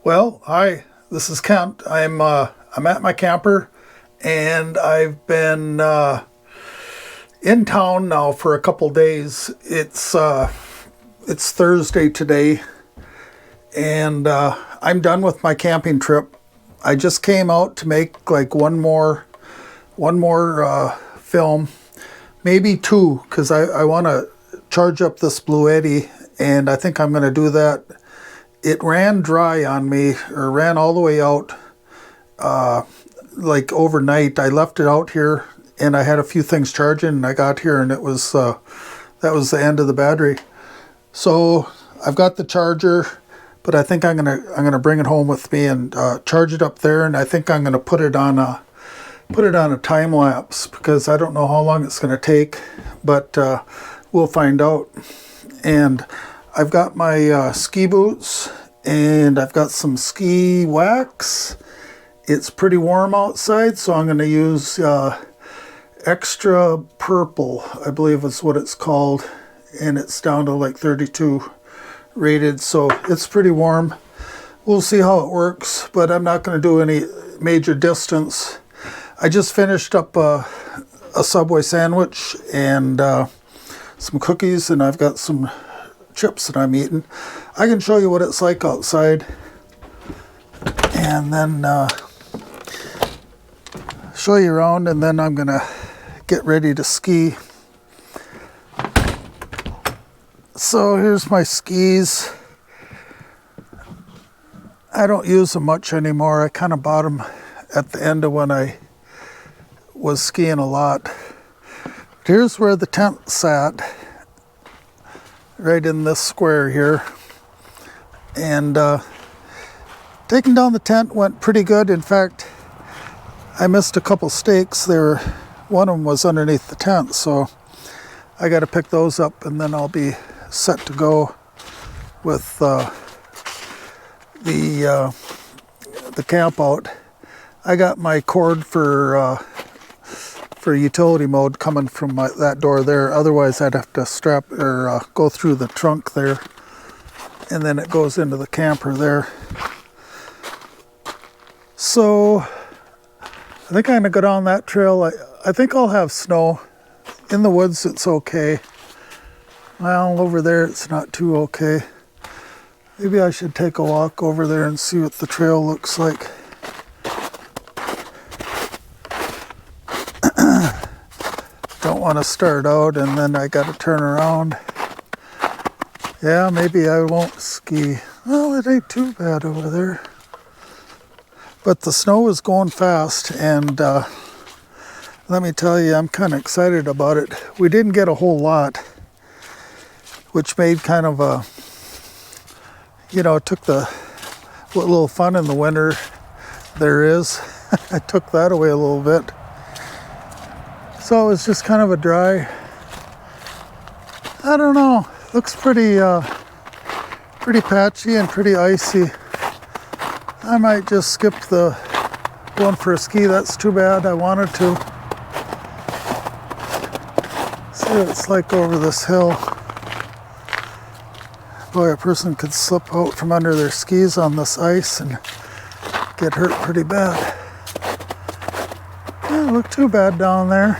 Well, hi, this is Kent. I'm at my camper, and I've been in town now for a couple days. It's Thursday today, and I'm done with my camping trip. I just came out to make like one more film, maybe two, because I want to charge up this Bluetti, and I think I'm going to do that. It ran dry on me, or ran all the way out like overnight. I left it out here, and I had a few things charging, and I got here, and it was that was the end of the battery. So I've got the charger, but I think I'm gonna bring it home with me and charge it up there, and I think I'm gonna put it on a time lapse, because I don't know how long it's gonna take, but we'll find out. And I've got my ski boots, and I've got some ski wax. It's pretty warm outside, so I'm going to use extra purple, I believe is what it's called, and it's down to like 32 rated, so it's pretty warm. We'll see how it works, but I'm not going to do any major distance. I just finished up a Subway sandwich and some cookies, and I've got some chips that I'm eating. I can show you what it's like outside, and then show you around, and then I'm gonna get ready to ski. So here's my skis. I don't use them much anymore. I kind of bought them at the end of when I was skiing a lot. But here's where the tent sat, right in this square here, and taking down the tent went pretty good. In fact, I missed a couple stakes there. One of them was underneath the tent, so I got to pick those up, and then I'll be set to go with the camp out. I got my cord for utility mode coming from that door there. Otherwise I'd have to strap or go through the trunk there, and then it goes into the camper there. So I think I'm gonna go down that trail. I think I'll have snow. In the woods it's okay. Well, over there it's not too okay. Maybe I should take a walk over there and see what the trail looks like. Don't want to start out and then I got to turn around. Yeah, maybe I won't ski. Well, it ain't too bad over there. But the snow is going fast, and let me tell you, I'm kind of excited about it. We didn't get a whole lot, which made kind of a, it took the what little fun in the winter there is. I took that away a little bit. So it's just kind of a dry, I don't know, looks pretty patchy and pretty icy. I might just skip the going for a ski. That's too bad. I wanted to see what it's like over this hill. Boy, a person could slip out from under their skis on this ice and get hurt pretty bad. Doesn't look too bad down there.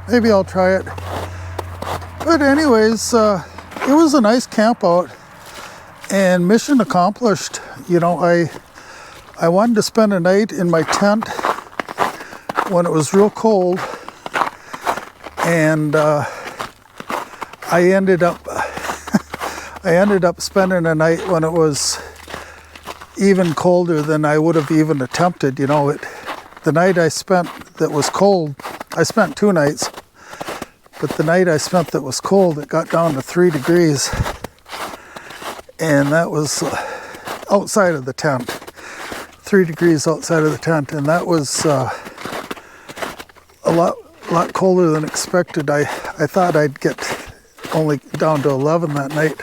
Maybe I'll try it. But anyways, it was a nice camp out and mission accomplished. I wanted to spend a night in my tent when it was real cold, and I ended up spending a night when it was even colder than I would have even attempted. The night I spent that was cold, I spent 2 nights, but the night I spent that was cold, it got down to 3 degrees, and that was outside of the tent. 3 degrees outside of the tent, and that was a lot colder than expected. I thought I'd get only down to 11 that night.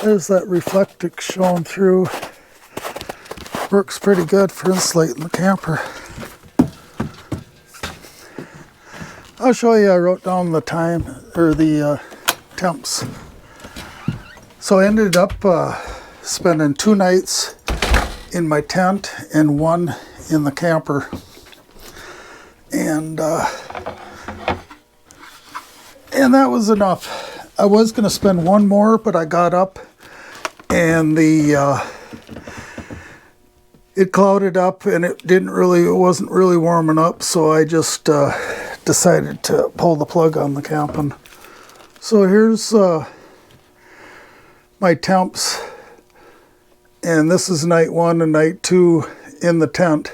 There's that Reflectix showing through. Works pretty good for insulating the camper. I'll show you. I wrote down the time, or the temps. So I ended up spending 2 nights in my tent and one in the camper. And that was enough. I was going to spend one more, but I got up and it clouded up and it wasn't really warming up, so I just decided to pull the plug on the camping. So here's my temps, and this is night 1 and night 2 in the tent,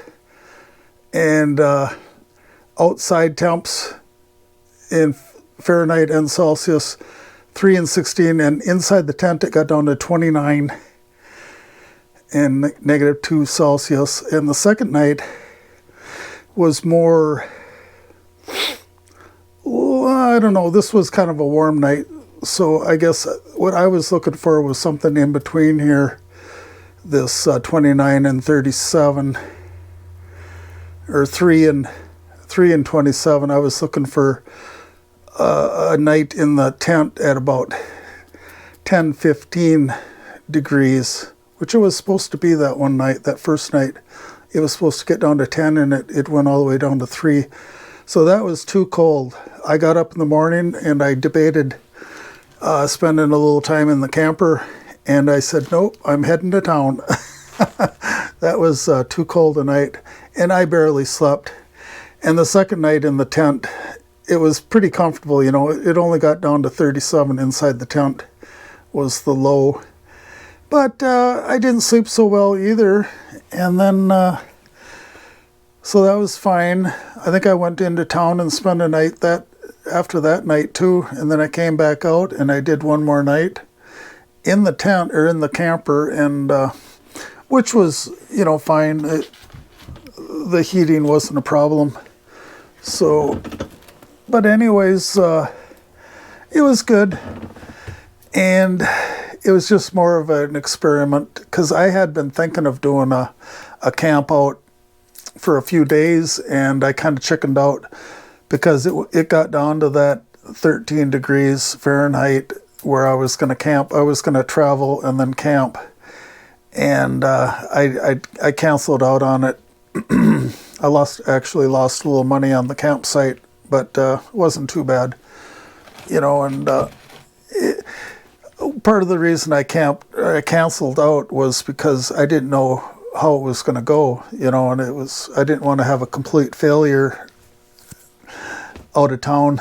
and outside temps in Fahrenheit and Celsius 3 and 16, and inside the tent it got down to 29 and -2 Celsius. And the second night was more, well, I don't know, this was kind of a warm night, so I guess what I was looking for was something in between here, this 29 and 37, or 3 and 27. I was looking for a night in the tent at about 10-15 degrees, which it was supposed to be that one night. That first night it was supposed to get down to 10, and it went all the way down to 3. So that was too cold. I got up in the morning and I debated spending a little time in the camper, and I said, nope, I'm heading to town. That was too cold a night, and I barely slept. And the second night in the tent, it was pretty comfortable. You know, it only got down to 37 inside the tent was the low. But I didn't sleep so well either. And then, so that was fine. I think I went into town and spent a night after that night too. And then I came back out and I did one more night in the tent, or in the camper, and which was, you know, fine. The heating wasn't a problem. So, but anyways, it was good. And it was just more of an experiment, because I had been thinking of doing a camp out for a few days, and I kind of chickened out because it got down to that 13 degrees Fahrenheit where I was going to camp. I was going to travel and then camp, and I canceled out on it. I actually lost a little money on the campsite, but it wasn't too bad, you know. And part of the reason I canceled out was because I didn't know how it was going to go, you know, and I didn't want to have a complete failure out of town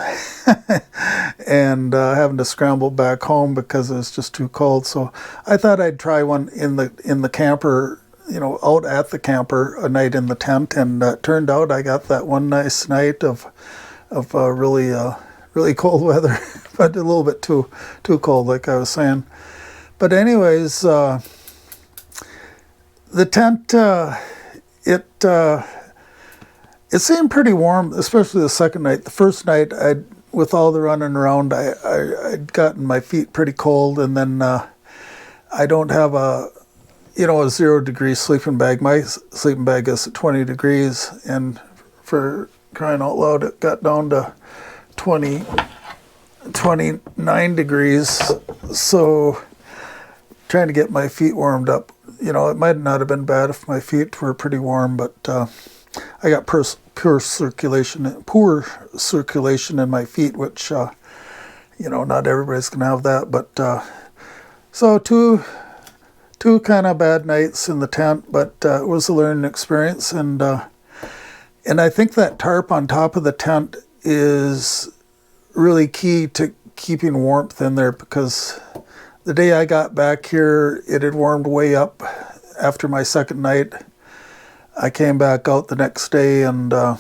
and having to scramble back home because it was just too cold. So I thought I'd try one in the camper, you know, out at the camper, a night in the tent, and it turned out I got that one nice night of really cold weather, but a little bit too cold, like I was saying. But anyways, the tent, it seemed pretty warm, especially the second night. The first night, with all the running around, I'd gotten my feet pretty cold, and then I don't have a 0-degree sleeping bag. My sleeping bag is 20 degrees, and for crying out loud, it got down to 29 degrees. So trying to get my feet warmed up, you know, it might not have been bad if my feet were pretty warm, but I got poor circulation in my feet, which you know, not everybody's gonna have that. But so two kind of bad nights in the tent, but it was a learning experience. And I think that tarp on top of the tent is really key to keeping warmth in there, because the day I got back here, it had warmed way up after my second night. I came back out the next day, and the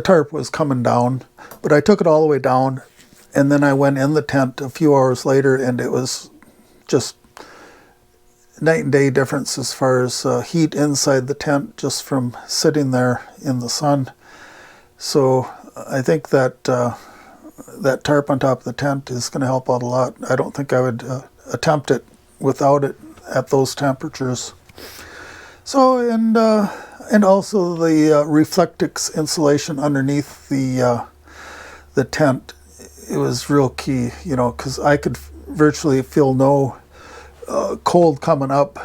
tarp was coming down, but I took it all the way down, and then I went in the tent a few hours later, and it was just night and day difference as far as heat inside the tent just from sitting there in the sun. So I think that that tarp on top of the tent is going to help out a lot. I don't think I would attempt it without it at those temperatures. So, and also the Reflectix insulation underneath the tent, it was real key, you know, because I could virtually feel no cold coming up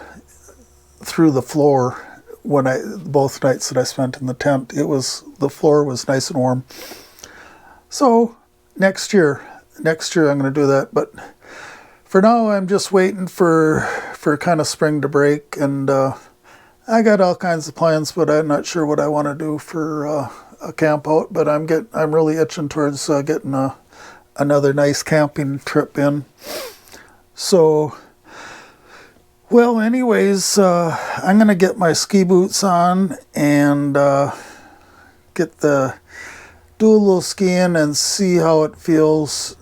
through the floor when both nights that I spent in the tent. The floor was nice and warm. So next year I'm going to do that. But for now, I'm just waiting for kind of spring to break, and I got all kinds of plans, but I'm not sure what I want to do for a camp out. But I'm really itching towards getting another nice camping trip in. So, well, anyways, I'm going to get my ski boots on and do a little skiing and see how it feels.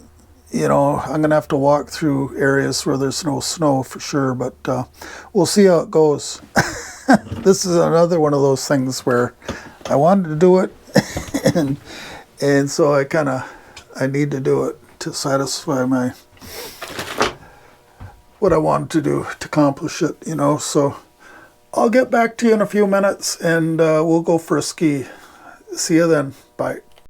You know, I'm going to have to walk through areas where there's no snow for sure, but we'll see how it goes. This is another one of those things where I wanted to do it, and so I need to do it to satisfy what I wanted to do to accomplish it, you know. So I'll get back to you in a few minutes, and we'll go for a ski. See you then. Bye.